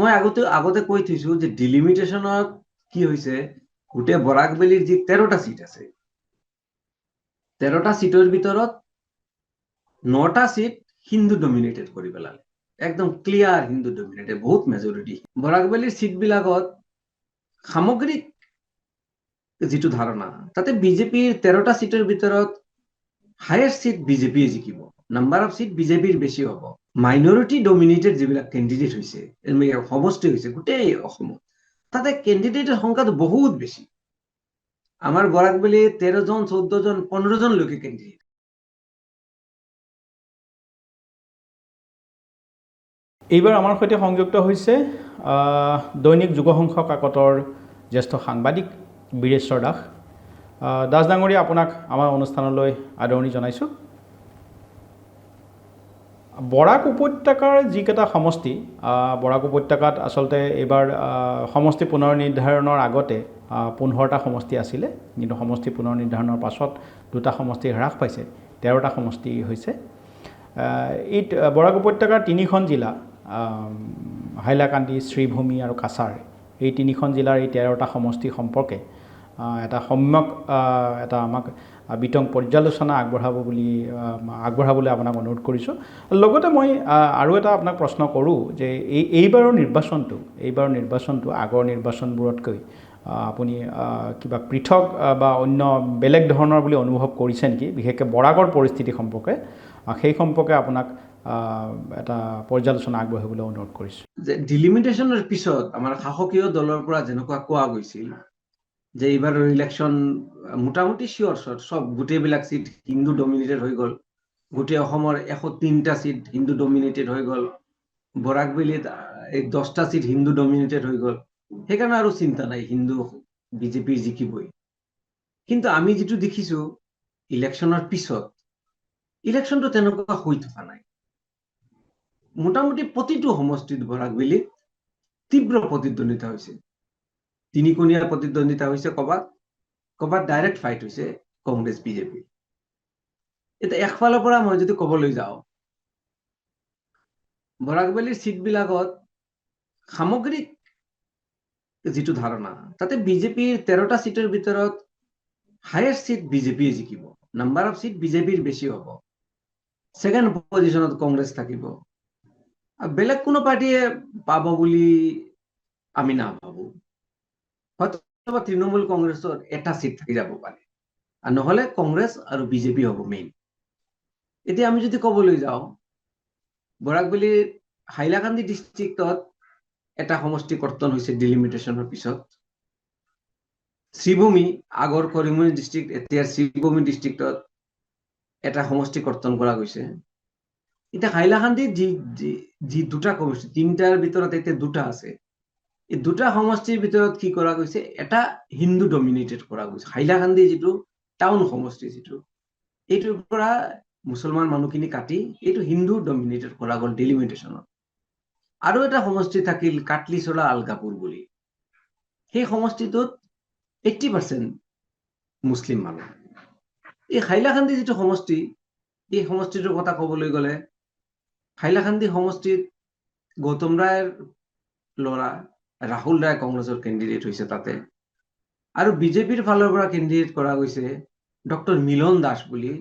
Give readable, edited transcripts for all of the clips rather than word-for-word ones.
মই আগতে কৈ থৈছো যে ডিলিমিটেশনত কি হৈছে, গোটেই বৰাকবেলিৰ যি 13টা সিট আছে, 13টা সিটৰ ভিতৰত 9টা সিট হিন্দু ডমিনেটেড কৰি পেলালে, একদম ক্লিয়াৰ হিন্দু ডমিনেটেড, বহুত মেজৰিটি। বৰাকবেলিৰ সিট বিলাকত সামগ্ৰিক যিটো ধাৰণা, তাতে বিজেপিৰ 13টা সিটৰ ভিতৰত হায়েষ্ট সিট বিজেপিয়ে জিকিব, নাম্বাৰ অফ সিট বিজেপিৰ বেছি হ'ব। মাইনৰিটি ডমিনেটেড যিবিলাক কেণ্ডিডেট হৈছে, সমষ্টি হৈছে গোটেই অসমত, তাতে কেণ্ডিডেটের সংখ্যাটো বহুত বেছি। আমার বরাকবেলি 13 জন 14 জন 15 জন লোকে কেন্দ্রিত। এইবাৰ আমাৰ সৈতে সংযুক্ত হৈছে দৈনিক যুগসংঘ কাকতৰ জ্যেষ্ঠ সাংবাদিক বীৰেশ্বৰ দাস। দাস ডাঙৰীয়া, আপোনাক আমাৰ অনুষ্ঠানলৈ আদৰণি জনাইছোঁ। বৰাক উপত্যকাৰ যিকেইটা সমষ্টি, বৰাক উপত্যকাত আচলতে এইবাৰ সমষ্টি পুনৰ নিৰ্ধাৰণৰ আগতে 15টা সমষ্টি আছিলে, কিন্তু সমষ্টি পুনৰ নিৰ্ধাৰণৰ পাছত 2টা সমষ্টি হ্ৰাস পাইছে, 13টা সমষ্টি হৈছে। এই বৰাক উপত্যকাৰ 3খন জিলা, হাইলাকান্দি, শ্ৰীভূমি আৰু কাছাৰ, এই 3খন জিলাৰ এই 13টা সমষ্টি সম্পৰ্কে এটা সম্যক এটা আমাক বিতং পৰ্যালোচনা আগবঢ়াবলৈ আপোনাক অনুৰোধ কৰিছোঁ। লগতে মই আৰু এটা আপোনাক প্ৰশ্ন কৰোঁ যে এইবাৰৰ নিৰ্বাচনটো আগৰ নিৰ্বাচনবোৰতকৈ আপুনি কিবা পৃথক বা অন্য বেলেগ ধৰণৰ বুলি অনুভৱ কৰিছে নেকি, বিশেষকৈ বৰাকৰ পৰিস্থিতি সম্পৰ্কে? সেই সম্পৰ্কে আপোনাক এটা পৰ্যালোচনা আগবঢ়াবলৈ অনুৰোধ কৰিছোঁ। যে ডিলিমিটেশনেৰ পিছত আমাৰ শাসকীয় দলৰ পৰা যেনেকুৱা কোৱা গৈছিল যে এইবাৰৰ ইলেকশন মোটামুটি শিওৰ সব গোটেইবিলাক সিট হিন্দু ডমিনেটেড হৈ গ'ল, গোটেই অসমৰ 103টা সিট হিন্দু ডমিনেটেড হৈ গ'ল, বৰাকবেলিত 10টা সিট হিন্দু ডমিনেটেড হৈ গ'ল, সেইকাৰণে আৰু চিন্তা নাই, হিন্দু বিজেপিৰ জিকিবই। কিন্তু আমি যেটো দেখিছো ইলেকশনৰ পিছত, ইলেকশনটো তেনেকুৱা হৈ থকা নাই। মোটামুটি প্ৰতিটো সমষ্টিত বৰাকবেলিত তীব্ৰ প্ৰতিদ্বন্দ্বিতা হৈছে, তিনিকোণীয়া প্ৰতিদ্বন্দ্বিতা হৈছে, ক'বাত ডাইৰেক্ট ফাইট হৈছে কংগ্ৰেছ বিজেপি। এতিয়া একফালৰ পৰা মই যদি ক'বলৈ যাওঁ, বৰাকবেলিৰ সিটবিলাকত সামগ্ৰিক যিটো ধাৰণা, তাতে বিজেপিৰ 13টা সিটৰ ভিতৰত হায়েষ্ট সিট বিজেপিয়ে জিকিব, নাম্বাৰ অফ সিট বিজেপিৰ বেছি হ'ব, সেকেন্ড পজিশনত কংগ্ৰেছ থাকিব। বেলেগ কোনো পাৰ্টিয়ে পাব বুলি আমি নাভাবো, হয়তো তৃণমূল কংগ্ৰেছৰ এটা সিট থাকি যাব পাৰে, আৰু নহলে কংগ্ৰেছ আৰু বিজেপি হ'ব মেইন। এতিয়া আমি যদি ক'বলৈ যাওঁ, বৰাকবেলিৰ হাইলাকান্দি ডিষ্ট্ৰিক্টত এটা সমষ্টি কৰ্তন হৈছে ডিলিমিটেশনৰ পিছত। শ্ৰীভূমি, আগৰ কৰিমগঞ্জ ডিষ্ট্ৰিক্ট, এতিয়া শ্ৰীভূমি ডিষ্ট্ৰিক্টত এটা সমষ্টি কৰ্তন কৰা গৈছে। এতিয়া হাইলাকান্দিত যি 2টা সমষ্টি, 3টাৰ ভিতৰত এতিয়া 2টা আছে, এই 2টা সমষ্টিৰ ভিতৰত কি কৰা গৈছে, এটা হিন্দু ডমিনেটেড কৰা গৈছে। হাইলাকান্দি যিটো টাউন সমষ্টি, যিটো এইটোৰ পৰা মুছলমান মানুহখিনি কাটি এইটো হিন্দু ডমিনেটেড কৰা গ'ল ডিলিমিটেশনত। আৰু এটা সমষ্টি থাকিল কাটলিচলা আলগাপুৰ বুলি, সেই সমষ্টিটোত 80% মুছলিম মানুহ। এই হাইলাকান্দি যিটো সমষ্টি, এই সমষ্টিটোৰ কথা ক'বলৈ গ'লে, হাইলাকান্দি সমষ্টিত গৌতম ৰায়ৰ ল'ৰা ৰাহুল ৰায় কংগ্ৰেছৰ কেণ্ডিডেট হৈছে তাতে, আৰু বিজেপিৰ ফালৰ পৰা কেণ্ডিডেট কৰা গৈছে ডক্টৰ মিলন দাস বুলি,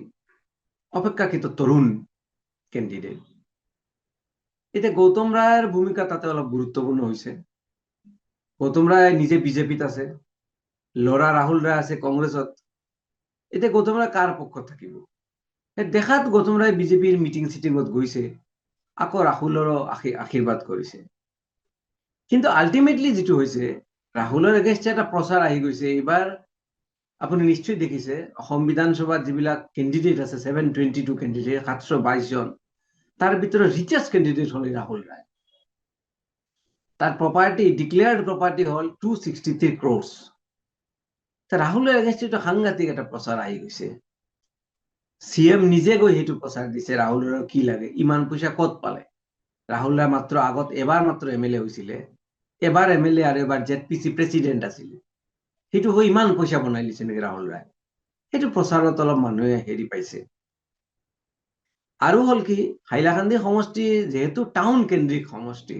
অপেক্ষাকৃত তৰুণ কেণ্ডিডেট। এতিয়া গৌতম ৰায়ৰ ভূমিকা তাতে অলপ গুৰুত্বপূৰ্ণ হৈছে। গৌতম ৰায় নিজে বিজেপিত আছে, ল'ৰা ৰাহুল ৰায় আছে কংগ্ৰেছত। এতিয়া গৌতম ৰায় কাৰ পক্ষত থাকিব? দেখাত গৌতম ৰায় বিজেপিৰ মিটিং চিটিঙত গৈছে, আকৌ ৰাহুলৰো আশীৰ্বাদ কৰিছে, কিন্তু আল্টিমেটলি যিটো হৈছে, ৰাহুলৰ এগেইনষ্টে এটা প্ৰচাৰ আহি গৈছে। এইবাৰ আপুনি নিশ্চয় দেখিছে, অসম বিধানসভাত যিবিলাক কেণ্ডিডেট আছে, 722 কেণ্ডিডেট, 722 জন, তাৰ ভিতৰত ৰিচেষ্ট কেণ্ডিডেট হ'ল ৰাহুল ৰায়। তাৰ প্ৰপাৰ্টি, ডিক্লেয়াৰ্ড প্ৰপাৰ্টি হ'ল 263 crores। ৰাহুলৰ এগেইনষ্টে সাংঘাতিক এটা প্ৰচাৰ আহি গৈছে। CM নিজে গৈ সেইটো প্ৰচাৰ দিছে, ৰাহুলৰ কি লাগে, ইমান পইচা ক'ত পালে। ৰাহুল ৰায় এবাৰ মাত্ৰ MLA হৈছিলে, এবাৰ MLA আৰু এবাৰ ZPC প্ৰেচিডেণ্ট আছিলে, সেইটো হৈ ইমান পইচা বনাই দিছে নেকি ৰাহুল ৰায়? সেইটো প্ৰচাৰত অলপ মানুহে হেৰি পাইছে। আৰু হ'ল কি, হাইলাকান্দি সমষ্টি যিহেতু টাউন কেন্দ্ৰিক সমষ্টি,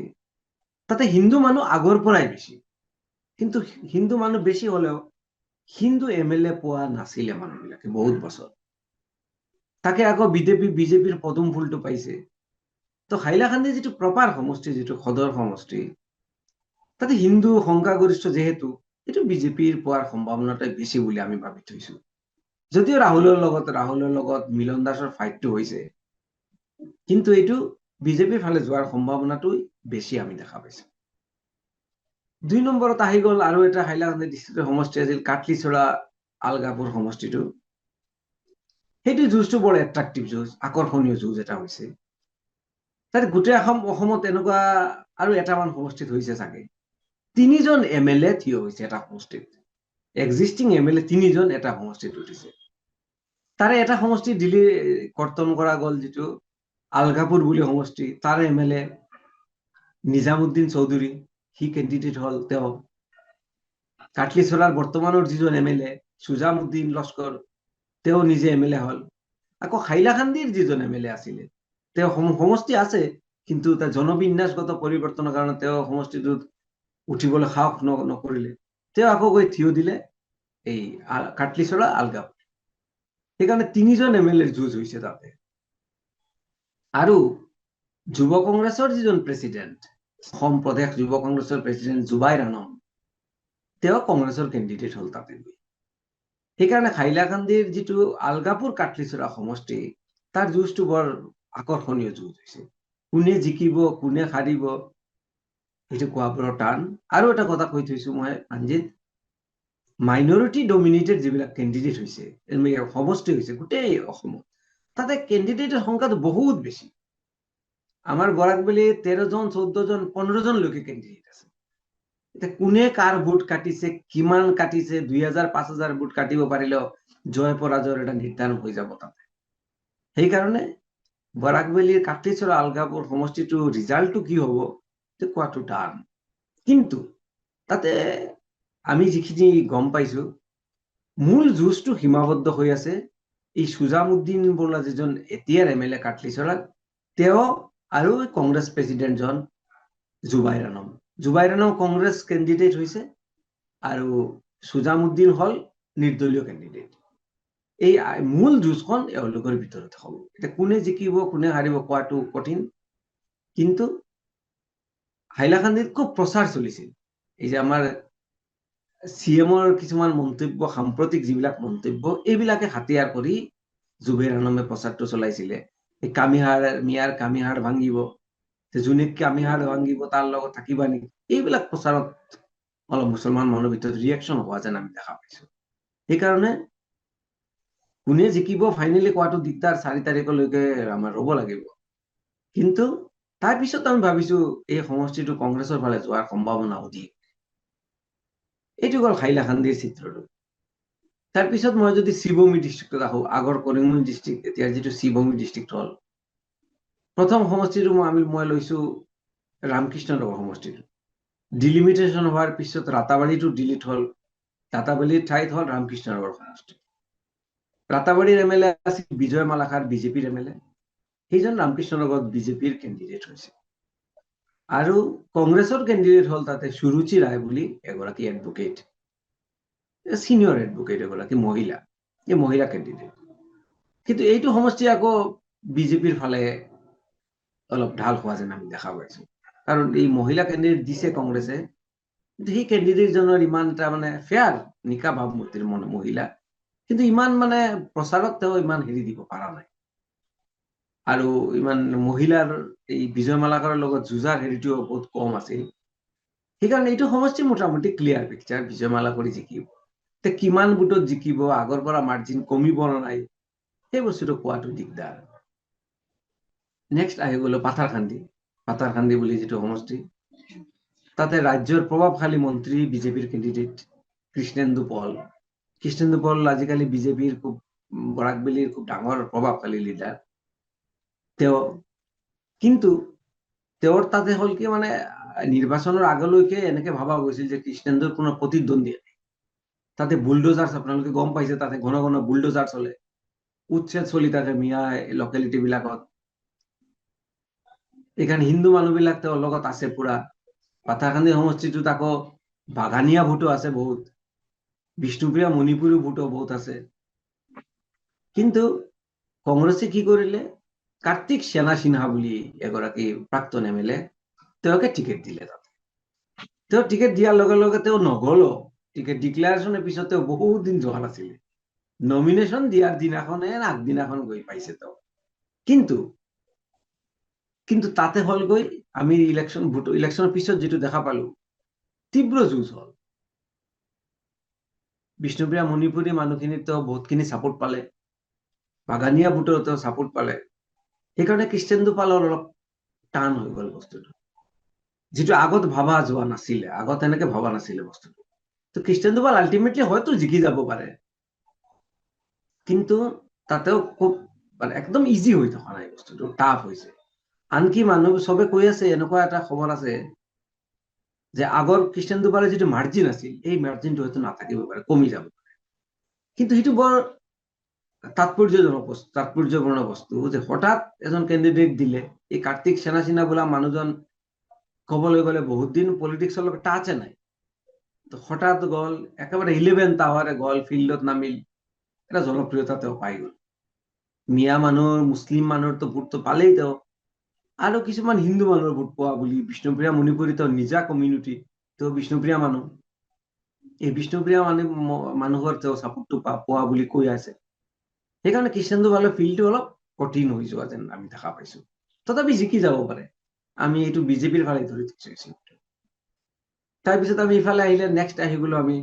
তাতে হিন্দু মানুহ আগৰ পৰাই বেছি, কিন্তু হিন্দু মানুহ বেছি হলেও হিন্দু MLA পোৱা নাছিলে মানুহবিলাকে বহুত বছৰ। তাকে আকৌ বিজেপিৰ পদুম ফুলটো পাইছে। তো হাইলাকান্দি যিটো প্ৰপাৰ সমষ্টি, যিটো সদৰ সমষ্টি, তাতে হিন্দু সংখ্যাগৰিষ্ঠ যেহেতু, এইটো বিজেপিৰ পোৱাৰ সম্ভাৱনাটাই বেছি বুলি আমি ভাবি থৈছো। যদিও ৰাহুলৰ লগত মিলন দাসৰ ফাইটটো হৈছে, কিন্তু এইটো বিজেপিৰ ফালে যোৱাৰ সম্ভাৱনাটো বেছি আমি দেখা পাইছো। 2 নম্বৰত আহি গ'ল আৰু এটা হাইলাকান্দি ডিষ্ট্ৰিক্টৰ সমষ্টি আছিল কাটলিচৰা আলগাপুৰ সমষ্টিটো। সেইটো যুঁজটো বৰ এট্ৰাক্টিভ যুঁজ, আকৰ্ষণীয় যুঁজ এটা হৈছে। তাতে গোটেই অসমত এনেকুৱা আৰু এটামান সমষ্টিত হৈছে চাগে 3জন MLA থিয় হৈছে এটা সমষ্টিত। এক্সিষ্টিং MLA 3জন এটা সমষ্টিত উঠিছে। তাৰে এটা সমষ্টি দিল্লী কৰ্তন কৰা গ'ল, যিটো আলগাপুৰ বুলি সমষ্টি, তাৰ MLA নিজামুদ্দিন চৌধুৰী, সি কেণ্ডিডেট হল। তেওঁ কাটলিচৰাৰ বৰ্তমানৰ যিজন MLA সুজামুদ্দিন লস্কৰ, তেওঁ নিজে MLA হল। আকৌ হাইলাকান্দিৰ যিজন MLA আছিলে, তেওঁ সমষ্টি আছে, কিন্তু তাৰ জনবিন্যাসগত পৰিৱৰ্তনৰ কাৰণে তেওঁ সমষ্টিটোত উঠিবলৈ সাহস নকৰিলে। তেওঁ আকৌ গৈ থিয় দিলে এই কাটলিচৰা আলগাপুৰ। সেইকাৰণে 3জন MLA যুঁজ হৈছে তাতে। আৰু যুৱ কংগ্ৰেছৰ যিজন প্ৰেচিডেণ্ট, অসম প্ৰদেশ যুৱ কংগ্ৰেছৰ প্ৰেচিডেণ্ট জুবাইৰ আনম, তেওঁ কংগ্ৰেছৰ কেণ্ডিডেট হল তাতে। সেইকাৰণে হাইলাকান্দিৰ যিটো আলগাপুৰ কাটলিচৰা সমষ্টি, তাৰ যুঁজটো বৰ আকৰ্ষণীয় যুঁজ হৈছে। কোনে জিকিব কোনে হাৰিব এইটো কোৱা বৰ টান। আৰু এটা কথা কৈ থৈছো মই ৰঞ্জিত, মাইনৰিটি ডমিনেটেড যিবিলাক কেণ্ডিডেট হৈছে, সমষ্টি হৈছে গোটেই অসমত, তাতে কেণ্ডিডেটৰ সংখ্যাটো বহুত বেছি। আমাৰ বৰাকবেলি 13জন 14জন 15জনলৈকে কেণ্ডিডেট আছে। এতিয়া কোনে কাৰ ভোট কাটিছে, কিমান কাটিছে, 2000 5000 ভোট কাটিব পাৰিলেও জয় পৰাজয়ৰ এটা নিৰ্ধাৰণ হৈ যাব তাতে। সেইকাৰণে বৰাকবেলিৰ কাটলিচৰা আলগাপুৰ সমষ্টিটো ৰিজাল্টটো কি হব কোৱাটো টান। কিন্তু তাতে আমি যিখিনি গম পাইছো, মূল যুঁজটো সীমাবদ্ধ হৈ আছে এই সুজামুদ্দিন বোলা যিজন এতিয়াৰ MLA কাটলিচৰাত, তেওঁ আৰু কংগ্ৰেছ প্ৰেচিডেণ্টজন জুবাইৰ আনম। জুবাইৰ আনম কংগ্ৰেছ কেণ্ডিডেট হৈছে আৰু সুজামুদ্দিন হল নিৰ্দলীয় কেণ্ডিডেট। এই মূল যুঁজখন এওঁলোকৰ ভিতৰত হ'ব। এতিয়া কোনে জিকিব কোনে হাৰিব কোৱাটো কঠিন, কিন্তু হাইলাকান্দিত খুব প্ৰচাৰ চলিছিল। এই যে আমাৰ CMৰ কিছুমান মন্তব্য, সাম্প্ৰতিক যিবিলাক মন্তব্য, এইবিলাকে হাতিয়াৰ কৰি জুবাইৰ আনমে প্ৰচাৰটো চলাইছিলে। এই মিয়াৰ কামিহাড় ভাঙিব, যোনে কামিহাড় ভাঙিব তাৰ লগত থাকিবা নেকি, এইবিলাক প্ৰচাৰত অলপ মুছলমান মানুহৰ ভিতৰত ৰিয়েকশ্যন হোৱা যেন আমি দেখা পাইছো। সেইকাৰণে কোনে জিকিব ফাইনেলি কোৱাটো দিগদাৰ, 4 তাৰিখলৈকে আমাৰ ৰব লাগিব। কিন্তু তাৰপিছত আমি ভাবিছো এই সমষ্টিটো কংগ্ৰেছৰ ফালে যোৱাৰ সম্ভাৱনা অধিক। এইটো গ'ল হাইলাকান্দিৰ চিত্ৰটো। তাৰপিছত মই যদি শিৱভূমি ডিষ্ট্ৰিক্টত আহো, আগৰ কৰিমগঞ্জ ডিষ্ট্ৰিক্ট, এতিয়া যিটো শিৱভূমি ডিষ্ট্ৰিক্ট হল, প্ৰথম সমষ্টিটো মই লৈছো ৰামকৃষ্ণনগৰ সমষ্টিটো। ডিলিমিটেশ্যন হোৱাৰ পিছত ৰাতাবাড়ীটো ডিলিট হল, ৰাতাবাড়ীৰ ঠাইত হল ৰামকৃষ্ণনগৰ সমষ্টি। ৰাতাবাড়ীৰ MLA আছিল বিজয় মালাকাৰ, বিজেপিৰ MLA, সেইজন ৰামকৃষ্ণনগৰত বিজেপিৰ কেণ্ডিডেট হৈছে। আৰু কংগ্ৰেছৰ কেণ্ডিডেট হল তাতে সুৰুচি ৰায় বুলি এগৰাকী এডভোকেট, চিনিয়ৰ এডভোকেট, এগৰাকী মহিলা, এই মহিলা কেণ্ডিডেট। কিন্তু এইটো সমষ্টি আকৌ বিজেপিৰ ফালে অলপ ঢাল হোৱা যেন আমি দেখা পাইছো, কাৰণ এই মহিলা কেণ্ডিডেট দিছে কংগ্ৰেছে, কিন্তু সেই কেণ্ডিডেটজনৰ ইমান এটা ফেয়াৰ নিকা ভাৱমূৰ্তিৰ মহিলা, কিন্তু ইমান প্ৰচাৰত তেওঁ ইমান হেৰি দিব পৰা নাই। আৰু ইমান মহিলাৰ এই বিজয় মালাকাৰৰ লগত যুঁজাৰ হেৰিটো বহুত কম আছিল। সেইকাৰণে এইটো সমষ্টি মোটামুটি ক্লিয়াৰ পিকচাৰ, বিজয় মালাকাৰী জিকিব। কিমান ভোটত জিকিব, আগৰ পৰা মাৰ্জিন কমিব না নাই, সেই বস্তুটো কোৱাটো দিগদাৰ। নেক্সট আহি গলো পাথাৰকান্দি বুলি যিটো সমষ্টি, তাতে ৰাজ্যৰ প্ৰভাৱশালী মন্ত্ৰী বিজেপিৰ কেণ্ডিডেট কৃষ্ণেন্দু পল আজিকালি বিজেপিৰ খুব বৰাকবেলিৰ খুব ডাঙৰ প্ৰভাৱশালী লিডাৰ তেওঁ। কিন্তু তেওঁৰ তাতে হল কি, নিৰ্বাচনৰ আগলৈকে এনেকে ভাবা গৈছিল যে কৃষ্ণেন্দুৰ কোনো প্ৰতিদ্বন্দ্বী নাই। তাতে বুলডোজাৰ্ছ, আপোনালোকে গম পাইছে, তাতে ঘন ঘন বুলডোজাৰ চলে, উচ্ছেদ চলি থাকে মিয়া লোকেলিটি বিলাকত। এইকাৰণে হিন্দু মানুহবিলাক তেওঁৰ লগত আছে পুৰা। পাথাৰকান্দি সমষ্টিটোত আকৌ বাগানীয়া ভোটো আছে বহুত, বিষ্ণুপ্ৰিয়া মণিপুৰী ভোটো বহুত আছে। কিন্তু কংগ্ৰেছে কি কৰিলে, কাৰ্তিক সেনা সিনহা বুলি এগৰাকী প্ৰাক্তন MLA, তেওঁকে টিকেট দিলে। তাতে তেওঁ টিকেট দিয়াৰ লগে লগে তেওঁ নগলো, টিকেট ডিক্লাৰেশ্যনৰ পিছত তেওঁ বহুত দিন যোৱা নাছিলে, নমিনেশ্যন দিয়াৰ দিনাখনে আগদিনাখন গৈ পাইছে তেওঁ। কিন্তু কিন্তু তাতে হলগৈ, আমি ইলেকশ্যনৰ পিছত যেটো দেখা পালো, তীব্ৰ যুঁজ হল। বিষ্ণুপ্ৰিয়া মণিপুৰী মানুহখিনি তেওঁ বহুতখিনি ছাপোৰ্ট পালে, বাগানীয়া ভোটৰ তেওঁ ছাপোৰ্ট পালে, সেইকাৰণে কৃষ্ণেন্দু পালৰ অলপ টান হৈ গল বস্তুটো, যেটো আগত ভাবা যোৱা নাছিলে, আগত এনেকে ভবা নাছিলে বস্তুটো। তো কৃষ্ণেন্দু পাল আল্টিমেটলি হয়তো জিকি যাব পাৰে, কিন্তু তাতেও খুব মানে একদম ইজি হৈ থকা নাই, বস্তুটো টাফ হৈছে। আনকি মানুহ চবে কৈ আছে, এনেকুৱা এটা খবৰ আছে যে আগৰ কৃষ্ণেন্দু পালৰ যেটো মাৰ্জিন আছিল, এই মাৰ্জিনটো হয়তো নাথাকিব পাৰে, কমি যাব পাৰে। কিন্তু সেইটো বৰ তাৎপৰ্যপূৰ্ণ বস্তু যে হঠাৎ এজন কেণ্ডিডেট দিলে, এই কাৰ্তিক সেনা সিনহা বোলা মানুহজন কবলৈ গলে বহুত দিন পলিটিক্সৰ লগত টাচে নাই, তো হঠাৎ গল, একেবাৰে 11th আৱাৰে গল, ফিল্ডত নামিল, এটা জনপ্ৰিয়তা তেওঁ পাই গল। মিয়া মানুহৰ, মুছলিম মানুহৰতো ভোটটো পালেই তেওঁ, আৰু কিছুমান হিন্দু মানুহৰ ভোট পোৱা বুলি, বিষ্ণুপ্ৰিয়া মণিপুৰী তেওঁ নিজা কমিউনিটি, তেওঁ বিষ্ণুপ্ৰিয়া মানুহ, এই বিষ্ণুপ্ৰিয়া মানুহৰ তেওঁ ছাপোৰ্টটো পোৱা বুলি কৈ আছে। সেইকাৰণে কৃষ্ণেন্দু পালৰ ফিল্ডটো অলপ কঠিন হৈ যোৱা যেন আমি দেখা পাইছো। তথাপি জিকি যাব পাৰে, আমি এইটো বিজেপিৰ ফালে ধৰি থৈছো। তাৰপিছত আমি ইফালে আহিলে, নেক্সট আহি গলো আমি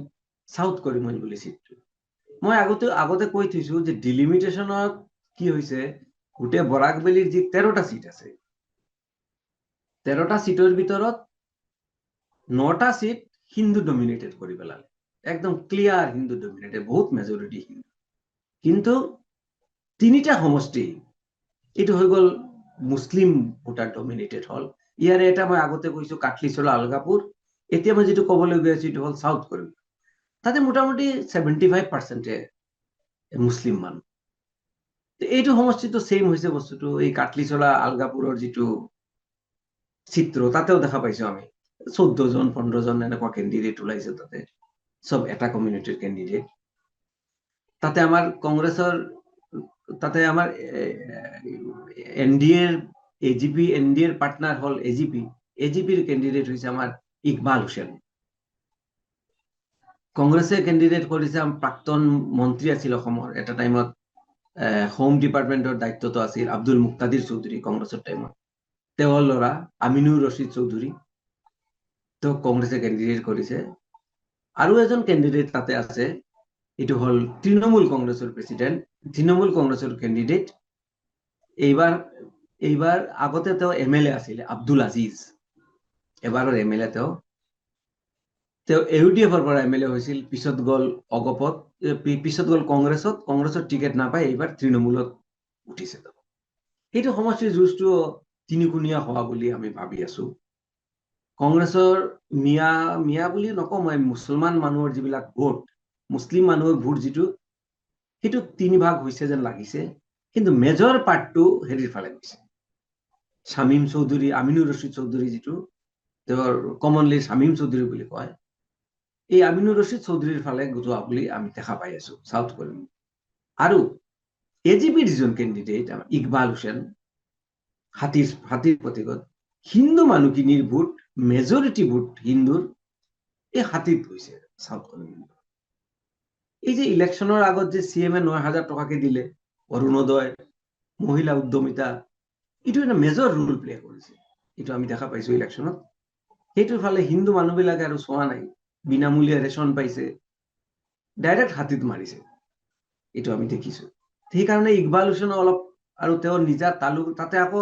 সাউথ কৰিমগঞ্জ বুলি চিটটো। মই আগতে কৈ থৈছো যে ডিলিমিটেশ্যনত কি হৈছে, গোটেই বৰাকবেলিৰ যি 13টা চিট আছে, 13টা চিটৰ ভিতৰত 9টা চিট হিন্দু ডমিনেটেড কৰি পেলালে, একদম ক্লিয়াৰ হিন্দু ডমিনেটেড, বহুত মেজৰিটি হিন্দু। কিন্তু 3টা সমষ্টি এইটো হৈ গল মুছলিম ভোটাৰ ডমিনেটেড হল। ইয়াৰে এটা মই আগতে কৈছো কাটলিচৰা আলগাপুৰ, এতিয়া মই যেটো কবলৈ গৈ আছো এইটো হল সাউথ কৰিমগঞ্জ। তাতে মোটামুটি 75% মুছলিম মানুহ। এইটো সমষ্টিটো সেম হৈছে বস্তুটো, এই কাটলিচৰা আলগাপুৰৰ যেটো চিত্ৰ, তাতেও দেখা পাইছো আমি 14 জন 15 জন এনেকুৱা কেণ্ডিডেট ওলাইছে, তাতে সব এটা কমিউনিটিৰ কেণ্ডিডেট। তাতে আমাৰ কংগ্ৰেছৰ, তাতে আমাৰ NDA এৰ পাৰ্টনাৰ হল AGPৰ কেণ্ডিডেট হৈছে আমাৰ ইকবাল হুছেইন। কংগ্ৰেছে কেণ্ডিডেট কৰিছে, প্ৰাক্তন মন্ত্ৰী আছিল অসমৰ, এটা টাইমত হোম ডিপাৰ্টমেন্টৰ দায়িত্বটো আছিল আব্দুল মুক্তাদিৰ চৌধুৰী কংগ্ৰেছৰ টাইমত, তেওঁৰ ল'ৰা আমিনুৰ ৰছিদ চৌধুৰী, তেওঁক কংগ্ৰেছে কেণ্ডিডেট কৰিছে। আৰু এজন কেণ্ডিডেট তাতে আছে, এইটো হল তৃণমূল কংগ্ৰেছৰ প্ৰেচিডেণ্ট, তৃণমূল কংগ্ৰেছৰ কেণ্ডিডেট। এইবাৰ আগতে তেওঁ MLA আছিলে, আব্দুল আজিজ, এবাৰৰ MLA তেওঁ AUDFৰ পৰা MLA হৈছিল, পিছত গল অগপত, পিছত গল কংগ্ৰেছৰ টিকেট নাপায়, এইবাৰ তৃণমূলত উঠিছে। সেইটো সমষ্টিৰ যুঁজটো তিনিকুণীয়া হোৱা বুলি আমি ভাবি আছো। কংগ্ৰেছৰ মিয়া বুলি নকওঁ মই, মুছলমান মানুহৰ যিবিলাক ভোট, মুছলিম মানুহৰ ভোট যিটো, সেইটো 3 ভাগ হৈছে যেন লাগিছে, কিন্তু মেজৰ পাৰ্টটো হেৰিৰ ফালে গৈছে, শামীম চৌধুৰী, আমিনুৰ ৰছিদ চৌধুৰী, যিটো তেওঁৰ কমনলি শামীম চৌধুৰী বুলি কয়, এই আমিনুৰ ৰছিদ চৌধুৰীৰ ফালে যোৱা বুলি আমি দেখা পাই আছো সাউথ কৰিমগঞ্জ। আৰু AGPৰ যিজন কেণ্ডিডেট ইকবাল হুছেইন, হাতীৰ প্ৰতীকত, হিন্দু মানুহখিনিৰ ভোট, মেজৰিটি ভোট হিন্দুৰ এই হাতীত গৈছে সাউথ কৰিমগঞ্জ। এই যে ইলেকশ্যনৰ আগত যে CMে 9,000 টকাকে দিলে, অৰুণোদয়, মহিলা উদ্যমিতা, এইটো এটা মেজৰ ৰোল প্লে কৰিছে, এইটো আমি দেখা পাইছো ইলেকশ্যনত। সেইটোৰ ফালে হিন্দু মানুহবিলাকে আৰু চোৱা নাই, বিনামূলীয়া ৰেচন পাইছে, ডাইৰেক্ট হাতীত মাৰিছে, এইটো আমি দেখিছো। সেইকাৰণে ইকবাল হুছেইন অলপ, আৰু তেওঁৰ নিজা তালুক, তাতে আকৌ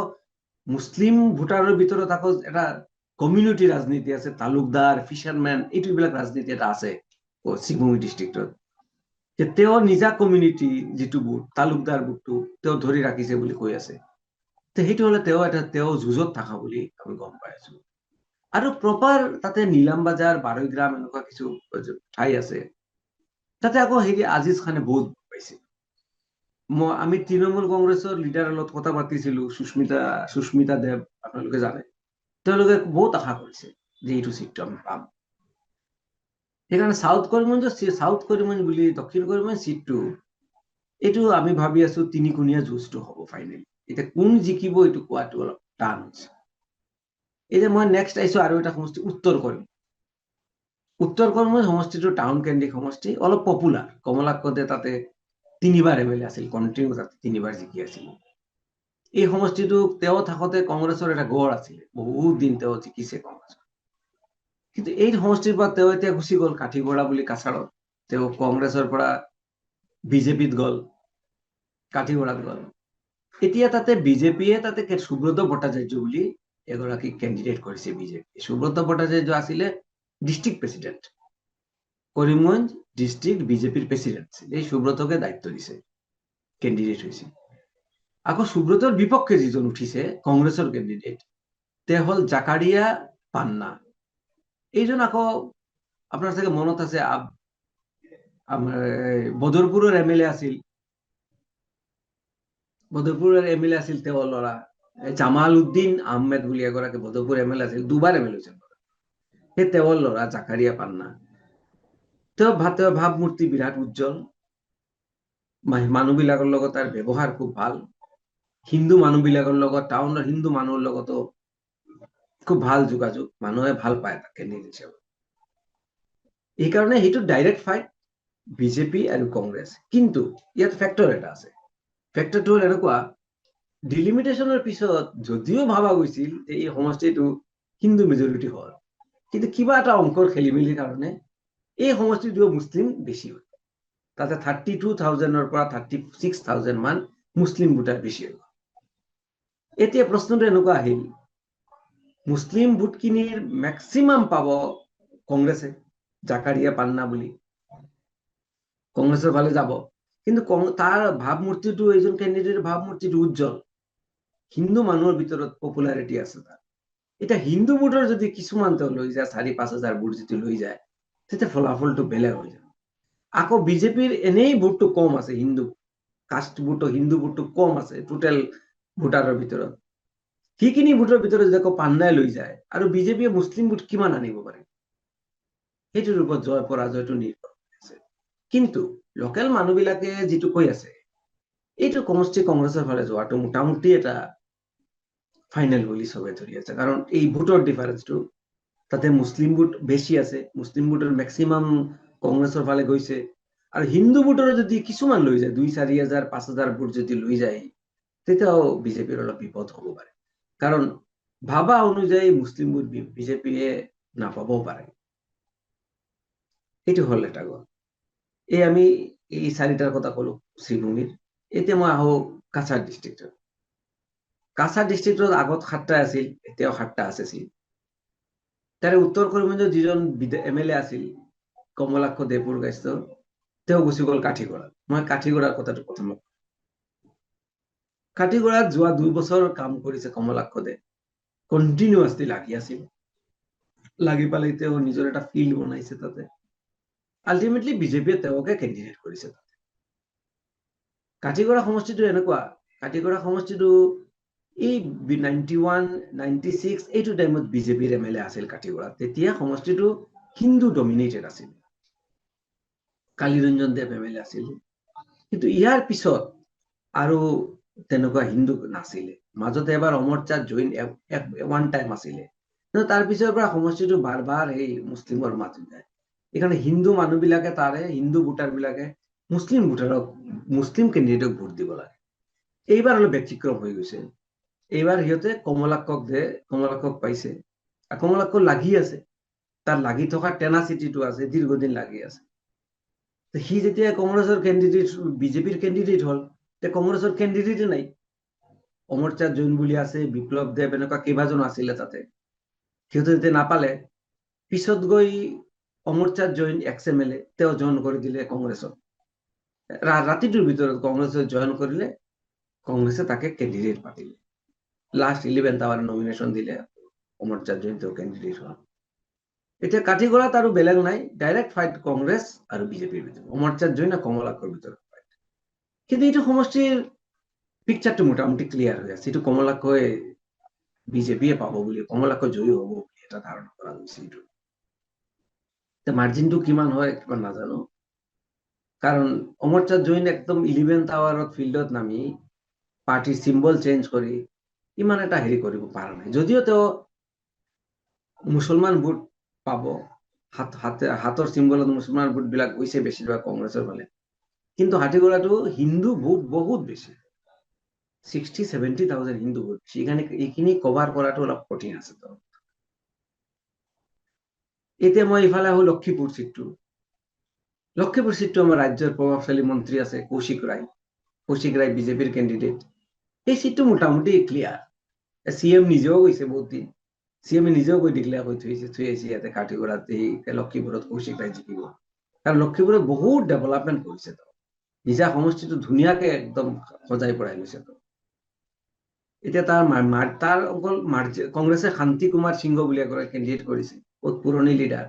মুছলিম ভোটাৰৰ ভিতৰত আকৌ এটা কমিউনিটি ৰাজনীতি আছে, তালুকদাৰ, ফিচাৰমেন, এইবিলাক ৰাজনীতি এটা আছে শিৱভূমি ডিষ্ট্ৰিক্টত, যে তেওঁৰ নিজা কমিউনিটি যিটো ভোট, তালুকদাৰ ভোটটো তেওঁ ধৰি ৰাখিছে বুলি কৈ আছে। সেইটো হলে তেওঁ যুঁজত থকা বুলি আমি গম পাই আছো। আৰু প্ৰপাৰ তাতে নীলাম বাজাৰ, বাৰৈগ্ৰাম, এনেকুৱা কিছু ঠাই আছে, তাতে আকৌ আজিজ খানে বহুত পাইছে। আমি তৃণমূল কংগ্ৰেছৰ লিডাৰৰ লগত কথা পাতিছিলো, সুস্মিতা দেৱ, আপোনালোকে জানে, তেওঁলোকে বহুত আশা কৰিছে যে এইটো চিটটো আমি পাম। সেইকাৰণে চাউথ কৰিমগঞ্জ বুলি দক্ষিণ কৰিমগঞ্জ চিটটো এইটো আমি ভাবি আছো তিনিকোণীয়া যুঁজটো হ'ব ফাইনেলি। এতিয়া কোন জিকিব এইটো কোৱাটো অলপ টান হৈছে। এতিয়া মই নেক্সট আহিছো আৰু এটা সমষ্টি উত্তৰ কৰিমগঞ্জ সমষ্টিটো টাউন কেন্দ্ৰিক সমষ্টি, অলপ পপুলাৰ। কমলাক্ষদে তাতে 3বাৰ MLA আছিল, কণ্টিনিউ তাতে 3বাৰ জিকি আছিল। এই সমষ্টিটো তেওঁ থাকোতে কংগ্ৰেছৰ এটা গড় আছিলে, বহুত দিন তেওঁ জিকিছে কংগ্ৰেছৰ। কিন্তু এই সমষ্টিৰ পৰা তেওঁ এতিয়া গুচি গ'ল কাঠিগড়া বুলি কাছাৰত। তেওঁ কংগ্ৰেছৰ পৰা বিজেপিত গ'ল, কাঠিগড়াত গ'ল। এতিয়া তাতে বিজেপিয়ে তাতে সুব্ৰত ভট্টাচাৰ্য বুলি এগৰাকী কেণ্ডিডেট কৰিছে বিজেপি। সুব্ৰত ভট্টাচাৰ্য আছিলে ডিষ্ট্ৰিক্ট প্ৰেচিডেণ্ট, কৰিমগঞ্জ ডিষ্ট্ৰিক্ট বিজেপিৰ প্ৰেচিডেণ্ট আছিল। এই সুব্ৰতকে দায়িত্ব দিছে, কেণ্ডিডেট হৈছে। আকৌ সুব্ৰতৰ বিপক্ষে যিজন উঠিছে কংগ্ৰেছৰ কেণ্ডিডেট, তেওঁ হ'ল জাকাৰিয়া পান্না। এইজন আকৌ আপোনাৰ চাগে মনত আছে, আমাৰ বদৰপুৰৰ MLA আছিল। বদৰপুৰৰ MLA আছিল তেওঁৰ ল'ৰা জামাল উদ্দিন আহমেদ বুলি এগৰাকী বদৰপুৰ MLA আছিল, 2বাৰ MLA হৈছিল। সেই তেওঁৰ ল'ৰা জাকাৰিয়া পান্না। তেওঁৰ ভাৱমূৰ্তি বিৰাট উজ্জ্বল, মানুহবিলাকৰ লগত তাৰ ব্যৱহাৰ খুব ভাল। হিন্দু মানুহবিলাকৰ লগত, টাউনৰ হিন্দু মানুহৰ লগতো খুব ভাল যোগাযোগ, মানুহে ভাল পায় তাক কেণ্ডিডেট হিচাপে। এইকাৰণে সেইটো ডাইৰেক্ট ফাইট বিজেপি আৰু কংগ্ৰেছ। কিন্তু ইয়াত ফেক্টৰ এটা আছে। ফেক্টৰটো হ'ল এনেকুৱা, ডিলিমিটেশ্যনৰ পিছত যদিও ভাবা গৈছিল যে এই সমষ্টিটো হিন্দু মেজৰিটি হ'ল, কিন্তু কিবা এটা অংকৰ খেলি মেলিৰ কাৰণে এই সমষ্টিটো মুছলিম বেছি হ'ল। তাতে 32,000-ৰ পৰা 36,000 মান মুছলিম ভোটাৰ বেছি হ'ল। এতিয়া প্ৰশ্নটো এনেকুৱা আহিল, মুছলিম ভোটখিনিৰ মেক্সিমাম পাব কংগ্ৰেছে, জাকাৰিয়া পান্না বুলি কংগ্ৰেছৰ ফালে যাব। কিন্তু তাৰ ভাৱমূৰ্তিটো, এইজন কেণ্ডিডেটৰ ভাৱমূৰ্তিটো উজ্জ্বল, হিন্দু মানুহৰ ভিতৰত পপুলাৰিটি আছে তাৰ। এতিয়া হিন্দু ভোটৰ যদি কিছুমান তেওঁ লৈ যায়, 4-5 হাজাৰ ভোট যদি লৈ যায়, তেতিয়া ফলাফলটো বেলেগ হৈ যায়। আকৌ বিজেপিৰ এনেই ভোটটো কম আছে, হিন্দু কাষ্ট ভোটটো, হিন্দু ভোটটো কম আছে টোটেল ভোটাৰৰ ভিতৰত। সেইখিনি ভোটৰ ভিতৰত যদি আকৌ পান্নাই লৈ যায়, আৰু বিজেপিয়ে মুছলিম ভোট কিমান আনিব পাৰে, সেইটোৰ ওপৰত জয় পৰাজয়টো নিৰ্ভৰ কৰি আছে। কিন্তু লোকেল মানুহবিলাকে যিটো কৈ আছে, এইটো সমষ্টি কংগ্ৰেছৰ ফালে যোৱাটো মোটামুটি এটা ফাইনেল বুলি চবে ধৰি আছে। কাৰণ এই ভোটৰ ডিফাৰেন্সটো, তাতে মুছলিম ভোট বেছি আছে, মুছলিম ভোটৰ মেক্সিমাম কংগ্ৰেছৰ ফালে গৈছে। আৰু হিন্দু ভোটৰ যদি কিছুমান লৈ যায়, 2-4 হাজাৰ 5 হাজাৰ ভোট যদি লৈ যায়, তেতিয়াও বিজেপিৰ অলপ বিপদ হ'ব পাৰে। কাৰণ ভাবা অনুযায়ী মুছলিম ভোট বিজেপিয়ে নাপাবও পাৰে। এইটো হ'ল এটা গ'ল। আমি এই 4টাৰ কথা কলো শ্ৰীভূমিৰ। এতিয়া মই আহো কাছাৰ ডিষ্ট্ৰিক্টত। কাছাৰ ডিষ্ট্ৰিক্টত আগত 7টা আছিল, এতিয়াও 7টা আছে চিট। তাৰে উত্তৰ কৰিমগঞ্জৰ যিজন MLA আছিল কমলাক্ষ দেৱপুৰকাইস্থ, তেওঁ গুচি গ'ল কাঠিগড়াত। মই কাঠিগড়াৰ কথাটো প্ৰথমে, কাঠিগড়াত যোৱা 2 বছৰ কাম কৰিছে কমলাক্ষদে, কণ্টিনিউৱাছলি লাগি আছিল। লাগি পালে তেওঁ নিজৰ এটা ফিল্ড বনাইছে তাতে। আল্টিমেটলি বিজেপিয়ে তেওঁকে কেণ্ডিডেট কৰিছে তাতে। কাঠিগড়া সমষ্টিটো এনেকুৱা, কাঠিগড়া সমষ্টিটো এই 91-96 এইটো টাইমত বিজেপিৰ MLA আছিল কাঠিগড়াত। তেতিয়া সমষ্টিটো হিন্দু ডমিনেটেড আছিল, কালীৰঞ্জন দেৱ MLA আছিল। কিন্তু ইয়াৰ পিছত আৰু তেনেকুৱা হিন্দু নাছিলে। মাজতে এবাৰ অমৰচাঁদ জৈন ওৱান টাইম আছিলে, কিন্তু তাৰ পিছৰ পৰা সমষ্টিটো বাৰ বাৰ সেই মুছলিমৰ মাজত যায়। এইকাৰণে হিন্দু মানুহবিলাকে, তাৰে হিন্দু ভোটাৰ বিলাকে মুছলিম ভোটাৰক, মুছলিম কেণ্ডিডেটক ভোট দিব লাগে। এইবাৰ অলপ ব্যতিক্ৰম হৈ গৈছে। এইবাৰ সিহঁতে কমলাক্ষক পাইছে। কমলাক্ষ লাগি আছে, তাৰ লাগি থকা টেনাচিটিটো আছে, দীৰ্ঘদিন লাগি আছে। সি যেতিয়া কংগ্ৰেছৰ কেণ্ডিডেট, বিজেপিৰ কেণ্ডিডেট হ'ল, কংগ্ৰেছৰ কেণ্ডিডেটে নাই। অমৰচাঁদ জৈন বুলি আছে, বিপ্লৱ দেৱ, এনেকুৱা কেইবাজন আছিলে তাতে। সিহঁতে যেতিয়া নাপালে, পিছত গৈ অমৰচাঁদ জৈন ex-MLA, তেওঁ জইন কৰি দিলে কংগ্ৰেছত। ৰাতিটোৰ ভিতৰত কংগ্ৰেছত জইন কৰিলে, কংগ্ৰেছে তাকে কেণ্ডিডেট পাতিলে। লাষ্ট 11th আৱাৰ নমিনেশ্যন দিলে, অমৰচাঁদ জৈন তেওঁ কেণ্ডিডেট হ'ল। এতিয়া কাঠিগড়াত আৰু বেলেগ নাই, ডাইৰেক্ট ফাইট কংগ্ৰেছ আৰু বিজেপিৰ ভিতৰত, অমৰচাঁদ জৈন আৰু কমলাক্ষৰ ভিতৰত ফাইট। কিন্তু এইটো সমষ্টিৰ পিকচাৰটো মোটামুটি ক্লিয়াৰ হৈ আছে, এইটো কমলাক্ষই বিজেপিয়ে পাব বুলি, কমলাক্ষ জয়ী হ'ব বুলি এটা ধাৰণা কৰা গৈছে এইটো মাৰ্জিনটো কিমান হয় কিমান নাজানো কাৰণ অমৰচাঁদ জৈন একদম 11th আৱাৰত ফিল্ডত নামি পাৰ্টিৰ চিম্বল চেঞ্জ কৰি ইমান এটা হেৰি কৰিব পৰা নাই যদিও তেওঁ মুছলমান ভোট পাব হাতৰ চিম্বলত মুছলমান ভোট বিলাক গৈছে বেছিভাগ কংগ্ৰেছৰ ফালে কিন্তু হাতীগড়াটো হিন্দু ভোট বহুত বেছি 60-70,000 হিন্দু ভোট সেখানে এইখিনি কভাৰ কৰাটো অলপ কঠিন আছে তো এতিয়া মই ইফালে আহো লক্ষীপুৰ চিটটো আমাৰ ৰাজ্যৰ প্ৰভাৱশালী মন্ত্ৰী আছে কৌশিক ৰায় বিজেপিৰ কেণ্ডিডেট এই চিটটো মোটামুটি ক্লিয়াৰ CM নিজেও কৈছে বহুত দিন CM নিজেও কৈ ডিক্লেয়াৰ কৰি থৈ আহিছে ইয়াতে কাঠিগড়াত লক্ষীপুৰত কৌশিক ৰায় জিকিব কাৰণ লক্ষীপুৰত বহুত ডেভেলপমেণ্ট কৰিছে তো নিজা সমষ্টিটো ধুনীয়াকে একদম সজাই পৰাই লৈছে তো এতিয়া তাৰ অকল কংগ্ৰেছে শান্তি কুমাৰ সিংহ বুলি এগৰাকী কেণ্ডিডেট কৰিছে বহুত পুৰণি লিডাৰ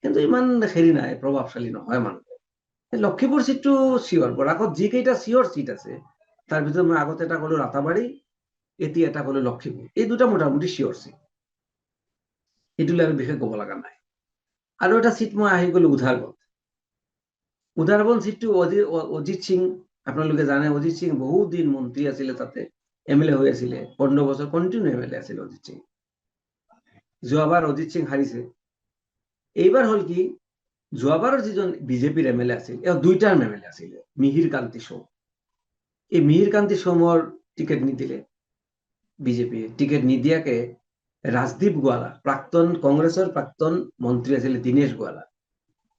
কিন্তু ইমান হেৰি নাই প্ৰভাৱশালী নহয় মানুহ লক্ষীপুৰ চিটটো চিয়ৰ বৰাকত যিকেইটা চিয়ৰ চিট আছে তাৰ ভিতৰত মই আগতে এটা কলো ৰাতাবাৰী এতিয়া এটা কলো লক্ষীপুৰ এই দুটা মোটামুটি চিয়ৰ চিট এইটোলৈ আৰু বিশেষ ক'ব লগা নাই আৰু এটা চিট মই আহি গলো উধাৰবন চিটটো অজিত সিং আপোনালোকে জানে অজিত সিং বহুত দিন মন্ত্ৰী আছিলে তাতে MLA হৈ আছিলে 15 বছৰ কণ্টিনিউ MLA আছিলে অজিত সিং যোৱাবাৰ অজিত সিং হাৰিছে এইবাৰ হল কি যোৱাবাৰৰ যিজন বিজেপিৰ MLA আছিল দুই টাৰ্ম MLA আছিলে মিহিৰ কান্তি সোম এই মিহিৰ কান্তি সোমৰ টিকেট নিদিলে বিজেপিয়ে টিকেট নিদিয়াকে ৰাজদীপ গোৱালা কংগ্ৰেছৰ প্ৰাক্তন মন্ত্ৰী আছিলে দীনেশ গোৱালা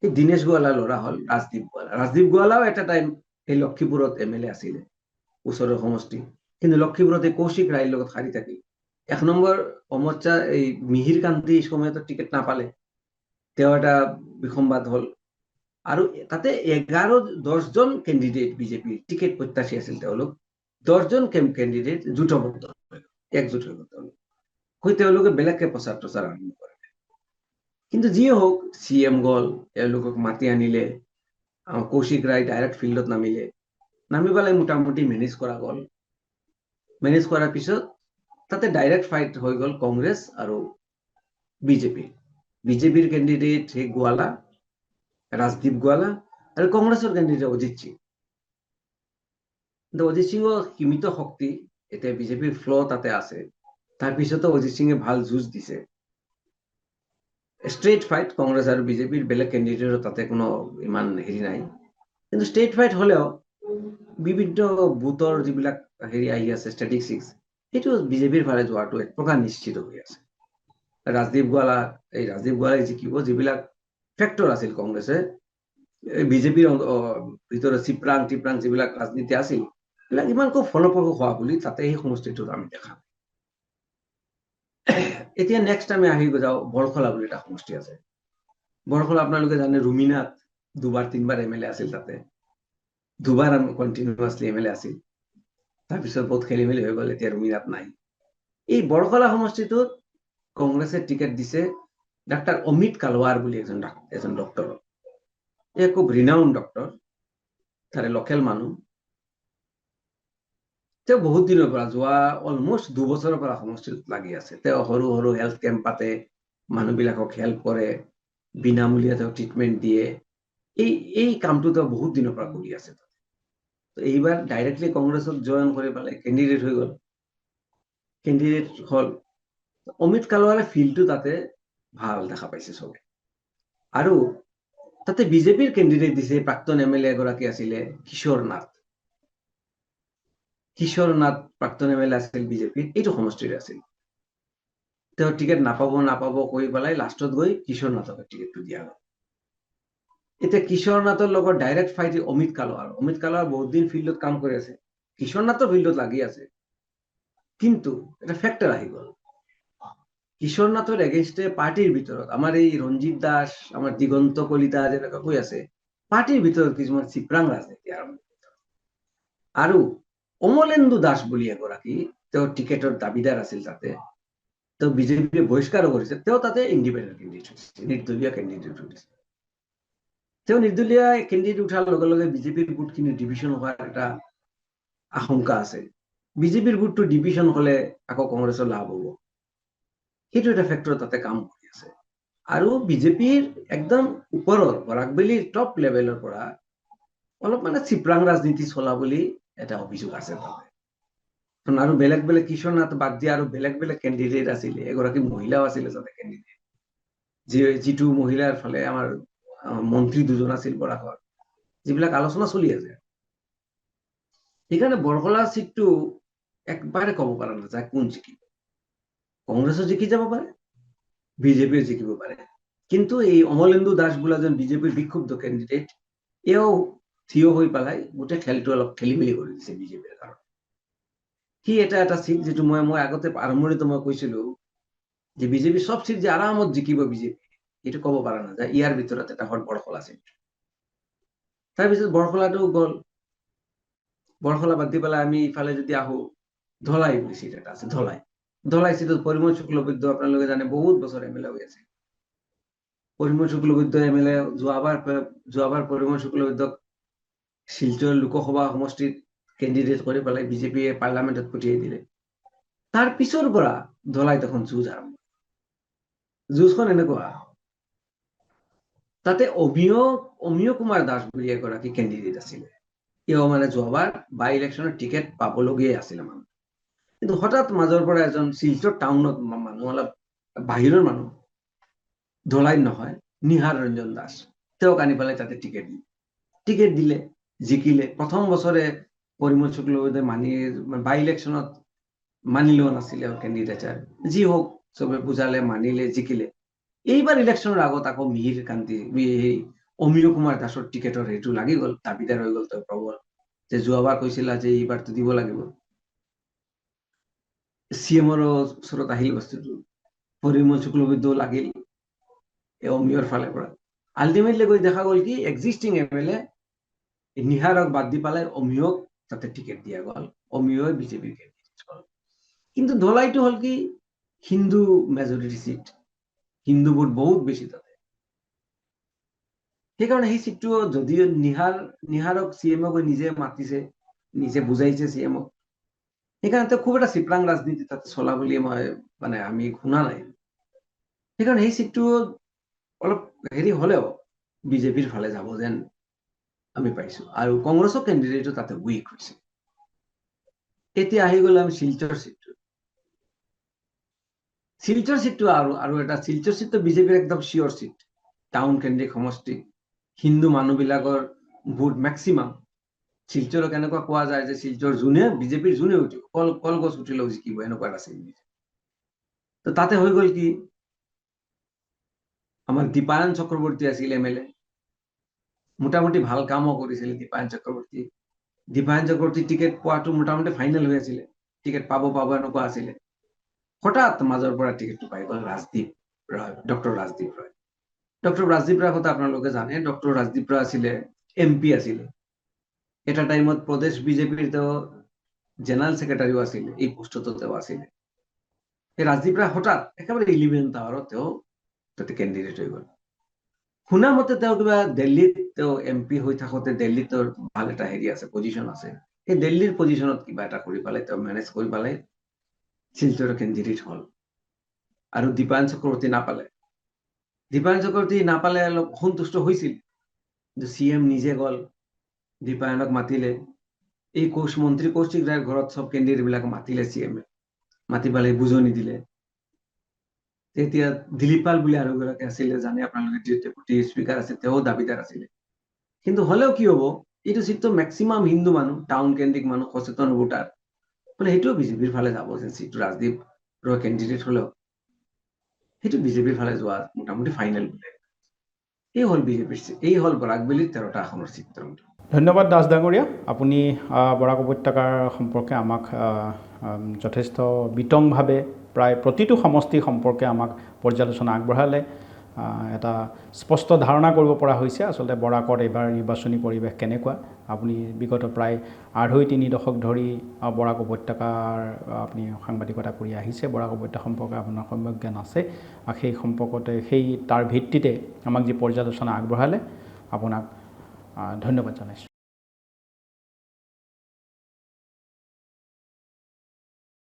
এই দীনেশ গোৱালা ল'ৰা হল ৰাজদীপ গোৱালাও এটা টাইম এই লক্ষীপুৰত MLA আছিলে ওচৰৰ সমষ্টি কিন্তু লক্ষীপুৰত এই কৌশিক ৰায়ৰ লগত হাৰি থাকিল 1 নম্বৰ অমৰচাঁদ এই মিহিৰ কান্তি সময়ত টিকেট নাপালে তেওঁ এটা বিসম্বাদ হল আৰু তাতে 10 জন কেণ্ডিডেট বিজেপিৰ টিকেট প্ৰত্যাশী আছিল তেওঁলোক 10 জন কেণ্ডিডেট জোঁটবদ্ধ একজোট হৈ গল তেওঁলোকে বেলেগকে প্ৰচাৰ আৰম্ভ কৰে কিন্তু যিয়ে হওক CM গল তেওঁলোকক মাতি আনিলে কৌশিক ৰায় ডাইৰেক্ট ফিল্ডত নামি পেলাই মোটামুটি মেনেজ কৰা গল মেনেজ কৰাৰ পিছত তাতে ডাইৰেক্ট ফাইট হৈ গল কংগ্ৰেছ আৰু বিজেপিৰ কেণ্ডিডেট গোৱালা ৰাজদীপ গোৱালা আৰু কংগ্ৰেছৰ কেণ্ডিডেট অজিত সিং কিন্তু অজিত সিঙৰ সীমিত শক্তি এতিয়া বিজেপিৰ ফ্ল' তাতে আছে তাৰপিছতো অজিত সিঙে ভাল যুঁজ দিছে ষ্ট্ৰেইট ফাইট কংগ্ৰেছ আৰু বিজেপিৰ বেলেগ কেণ্ডিডেটৰ তাতে কোনো ইমান হেৰি নাই কিন্তু ষ্ট্ৰেইট ফাইট হলেও বিভিন্ন বুথৰ যিবিলাক হেৰি আহি আছে ষ্টেটিষ্টিক্স সেইটো বিজেপিৰ ফালে যোৱাটো এক প্ৰকাৰ নিশ্চিত হৈ আছে ৰাজদীপ গোৱালাই জিকিব যিবিলাক ফেক্টৰ আছিল কংগ্ৰেছে বিজেপিৰ ভিতৰত চিপৰাং যিবিলাক ৰাজনীতি আছিল এইবিলাক ইমানকৈ ফলপ্ৰসূ হোৱা বুলি তাতে সেই সমষ্টিটোত আমি দেখা এতিয়া নেক্সট আমি আহি যাওঁ বৰখলা বুলি এটা সমষ্টি আছে বৰখলা আপোনালোকে জানে ৰুমিনাথ 2-3বাৰ MLA আছিল তাতে 2বাৰ কণ্টিনিউৱাছলি MLA আছিল তাৰপিছত বহুত খেলি মেলি হৈ গল এতিয়া ৰুমিনাথ নাই এই বৰখলা সমষ্টিটোত কংগ্ৰেছে টিকেট দিছে ডাক্তৰ অমিত কালৱাৰ বুলি এজন ডক্টৰ খুব ৰিনাউণ্ড ডক্টৰ তাৰে লোকেল মানুহ তেওঁ বহুত দিনৰ পৰা যোৱা অলমোষ্ট 2 বছৰৰ পৰা সমষ্টিত লাগি আছে তেওঁ সৰু হেল্থ কেম্প পাতে মানুহবিলাকক হেল্প কৰে বিনামূলীয়া তেওঁ ট্ৰিটমেণ্ট দিয়ে এই কামটো তেওঁ বহুত দিনৰ পৰা কৰি আছে এইবাৰ ডাইৰেক্টলি কংগ্ৰেছত জইন কৰি পেলাই কেণ্ডিডেট হৈ গল অমিত কালৱাৰে ফিল্ডটো তাতে ভাল দেখা পাইছে চবে আৰু তাতে বিজেপিৰ কেণ্ডিডেট দিছে প্ৰাক্তন MLA এগৰাকী আছিলে কিশোৰ নাথ প্ৰাক্তন MLA আছিল বিজেপিৰ এইটো সমষ্টিৰ আছিল তেওঁ টিকেট নাপাব কৈ পেলাই লাষ্টত গৈ কিশোৰ নাথক টিকেটটো দিয়া গল এতিয়া কিশোৰ নাথৰ লগত ডাইৰেক্ট ফাইট অমিত কালৱাৰ বহুত দিন ফিল্ডত কাম কৰি আছে কিশোৰ নাথৰ ফিল্ডত লাগি আছে কিন্তু এটা ফেক্টৰ আহি গল কিশোৰ নাথৰ এগেইনষ্টে পাৰ্টিৰ ভিতৰত আমাৰ এই ৰঞ্জিত দাস আমাৰ দিগন্ত কলিতা যেনেকৈ কৈ আছে পাৰ্টিৰ ভিতৰত কিছুমান চিপৰাং ৰাজনীতি আৰম্ভ আৰু অমলেন্দু দাস বুলি এগৰাকী তেওঁ টিকেটৰ দাবীদাৰ আছিল তাতে তেওঁ বিজেপিয়ে বহিষ্কাৰো কৰিছে তেওঁ তাতে ইণ্ডিপেণ্ডেণ্ট কেণ্ডিডেট হৈছে নিৰ্দলীয় কেণ্ডিডেট হৈছে তেওঁ নিৰ্দলীয় কেণ্ডিডেট উঠাৰ লগে লগে বিজেপিৰ ভোটখিনি ডিভিশ্যন হোৱাৰ এটা আশংকা আছে বিজেপিৰ ভোটটো ডিভিশ্যন হলে আকৌ কংগ্ৰেছৰ লাভ হব সেইটো এটা ফেক্টৰ তাতে কাম কৰি আছে। আৰু বিজেপিৰ একদম ওপৰৰ বৰাকবেলিৰ টপ লেভেলৰ পৰা অলপ মানে চিপৰাং ৰাজনীতি চলা বুলি এটা অভিযোগ আছে তাতে। আৰু বেলেগ বেলেগ কিশোৰনাথ বাদ দিয়া আৰু বেলেগ বেলেগ কেণ্ডিডেট আছিলে, এগৰাকী মহিলাও আছিলে তাতে কেণ্ডিডেট, যিটো মহিলাৰ ফালে আমাৰ মন্ত্ৰী দুজন আছিল বৰাকৰ, যিবিলাক আলোচনা চলি আছে। সেইকাৰণে বৰকলা চিটটো একবাৰে ক'ব পৰা নাযায় কোন জিকিব। কংগ্ৰেছো জিকি যাব পাৰে, বিজেপিও জিকিব পাৰে, কিন্তু এই অমলেন্দু দাস বোলা যেন বিজেপিৰ বিক্ষুব্ধ কেণ্ডিডেট, এও থিয় হৈ পেলাই গোটেই খেলটো অলপ খেলি মেলি কৰি দিছে বিজেপিৰ কাৰণে। সি এটা চিট যিটো মই আগতে আৰম্ভণিতে মই কৈছিলো যে বিজেপি সব চিট যে আৰামত জিকিব বিজেপি, এইটো ক'ব পৰা নাযায়। ইয়াৰ ভিতৰত এটা হ'ল বৰকলা চিট। তাৰপিছত বৰকলাটো গ'ল, বৰকলা বাদ দি পেলাই আমি ইফালে যদি আহো, ধলাই বুলি চিট এটা আছে, ধলাই চিটত পৰিমল শুক্লবৈদ্য আপোনালোকে জানে বহুত বছৰ এমএলএ হৈ আছে। পৰিমল শুক্লবৈদ্য এমএলএ যোৱাবাৰ পৰিমল শুক্লবৈদ্যক শিলচৰ লোকসভা সমষ্টিত কেণ্ডিডেট কৰি পেলাই বিজেপিয়ে পাৰ্লামেণ্টত পঠিয়াই দিলে। তাৰ পিছৰ পৰা ধলাইত এখন যুঁজ আৰম্ভ। যুঁজখন এনেকুৱা, তাতে অমিয় কুমাৰ দাস বুলি এগৰাকী কেণ্ডিডেট আছিলে। এও মানে যোৱাবাৰ বাই ইলেকশ্যনৰ টিকেট পাবলগীয়া আছিলে মানুহ, কিন্তু হঠাৎ মাজৰ পৰা এজন শিলচৰ টাউনত মানুহ, অলপ বাহিৰৰ মানুহ, ধলাইত নহয়, নিহাৰ ৰঞ্জন দাস, তেওঁক আনি পেলাই তাতে টিকেট দিলে, জিকিলে। প্ৰথম বছৰে পৰিমল শুক্লবৈদ্যই বাই ইলেকশ্যনত মানি লোৱা নাছিলে কেণ্ডিডেটাৰ, যি হওক চবে বুজালে, মানিলে, জিকিলে। এইবাৰ ইলেকশ্যনৰ আগত আকৌ মিহিৰ কান্তি অমিয় কুমাৰ দাসৰ টিকেটৰ সেইটো লাগি গ'ল, দাবীদাৰ হৈ গ'ল তেওঁ প্ৰবল, যে যোৱাবাৰ কৈছিলা যে এইবাৰতো দিব লাগিব। চিএমৰ ওচৰত আহিল বস্তুটো, পৰিমল শুক্লবৈদ্য লাগিল অমিয়ৰ ফালে পৰা। আল্টিমেটলি গৈ দেখা গ'ল কি এক্সিষ্টিং এমএলএ নিহাৰক বাদ দি পেলাই অমিয়ক তাতে টিকেট দিয়া গ'ল, অমিয় বিজেপিৰ কেণ্ডিডেট হ'ল। কিন্তু ধলাইটো হ'ল কি Hindu majority seat, Hindu vote বহুত বেছি তাতে। সেইকাৰণে সেই চিটটো যদিও নিহাৰক চিএমক নিজে মাতিছে, নিজে বুজাইছে চিএমক, সেইকাৰণে খুব এটা চিপৰাং ৰাজনীতি তাতে চলা বুলি আমি শুনা নাই। সেইকাৰণে সেই চিটটো অলপ হেৰি হলেও বিজেপিৰ ফালে যাব যেন আমি পাইছো, আৰু কংগ্ৰেছৰ কেণ্ডিডেটো তাতে উইক হৈছে। এতিয়া আহি গ'ল আমি শিলচৰ চিটটো। শিলচৰ চিটটো আৰু এটা, শিলচৰ চিটটো বিজেপিৰ একদম চিয়ৰ চিট, টাউন কেন্দ্ৰিক সমষ্টি, হিন্দু মানুহবিলাকৰ ভোট মেক্সিমাম। শিলচৰক এনেকুৱা কোৱা যায় যে শিলচৰ বিজেপিৰ যোনে উঠিব, কলগছ উঠিলেও জিকিব, এনেকুৱা আছে। তো তাতে হৈ গ'ল কি আমাৰ দীপায়ন চক্ৰৱৰ্তী আছিল এমএলএ, মোটামুটি ভাল কামো কৰিছিল দীপায়ন চক্ৰৱৰ্তী টিকেট পোৱাটো মোটামুটি ফাইনেল হৈ আছিলে, টিকেট পাব এনেকুৱা আছিলে। হঠাৎ মাজৰ পৰা টিকেটটো পাই গ'ল ডক্টৰ ৰাজদীপ ৰয়। ডক্টৰ ৰাজদীপ ৰায়ৰ কথা আপোনালোকে জানে, ডক্টৰ ৰাজদীপ ৰায় আছিলে এমপি আছিলে, এটা টাইমত প্ৰদেশ বিজেপিৰ তেওঁ জেনাৰেল ছেক্ৰেটাৰীও আছিলে, এই পোষ্টতো তেওঁ আছিলে। এই ৰাজদীপ ৰায় হঠাৎ একেবাৰে 11th আৱাৰত তেওঁ তাতে কেণ্ডিডেট হৈ গ'ল। শুনা মতে তেওঁ কিবা দিল্লীত তেওঁ এমপি হৈ থাকোতে দিল্লীত তেওঁৰ ভাল এটা হেৰি আছে, পজিশ্যন আছে, সেই দিল্লীৰ পজিশ্যনত কিবা এটা কৰি পেলাই তেওঁ মেনেজ কৰি পেলাই শিলচৰৰ কেণ্ডিডেট হ'ল। আৰু দীপায়ন চক্ৰৱৰ্তী নাপালে। দীপায়ন চক্ৰৱৰ্তী নাপালে অলপ অসন্তুষ্ট হৈছিল, কিন্তু চিএম নিজে গ'ল, দীপায়নক মাতিলে, এই মন্ত্ৰী কৌশিক ৰায়ৰ ঘৰত সব কেণ্ডিডেট বিলাক মাতিলে চিএমে, মাতি পেলাই বুজনি দিলে। তেতিয়া দিলীপ পাল বুলি আৰু এগৰাকী আছিলে, জানে আপোনালোকে, ডেপুটি স্পীকাৰ আছে, তেওঁ দাবীদাৰ আছিলে। কিন্তু হলেও কি হব, এইটো চিটটো মেক্সিমাম হিন্দু মানুহ, টাউন কেন্দ্ৰিক মানুহ, সচেতন ভোটাৰ, সেইটোও বিজেপিৰ ফালে যাব যেন চিটটো, ৰাজদীপ ৰয় কেণ্ডিডেট হলেও সেইটো বিজেপিৰ ফালে যোৱা মোটামুটি ফাইনেল বোলে। এই হল বৰাকবেলিৰ 13টা আসনৰ চিত্ৰ। ধন্যবাদ দাস ডাঙৰীয়া, আপুনি বৰাক উপত্যকাৰ সম্পৰ্কে আমাক যথেষ্ট বিতংভাৱে প্ৰায় প্ৰতিটো সমষ্টি সম্পৰ্কে আমাক পৰ্যালোচনা আগবঢ়ালে। এটা স্পষ্ট ধাৰণা কৰিব পৰা হৈছে আচলতে বৰাকত এইবাৰ নিৰ্বাচনী পৰিৱেশ কেনেকুৱা। আপুনি বিগত প্ৰায় 2.5-3 দশক ধৰি বৰাক উপত্যকাৰ আপুনি সাংবাদিকতা কৰি আহিছে, বৰাক উপত্যকা সম্পৰ্কে আপোনাৰ সম্যক জ্ঞান আছে। সেই সম্পৰ্কতে তাৰ ভিত্তিতে আমাক যি পৰ্যালোচনা আগবঢ়ালে, আপোনাক ধন্যবাদ জনাইছোঁ।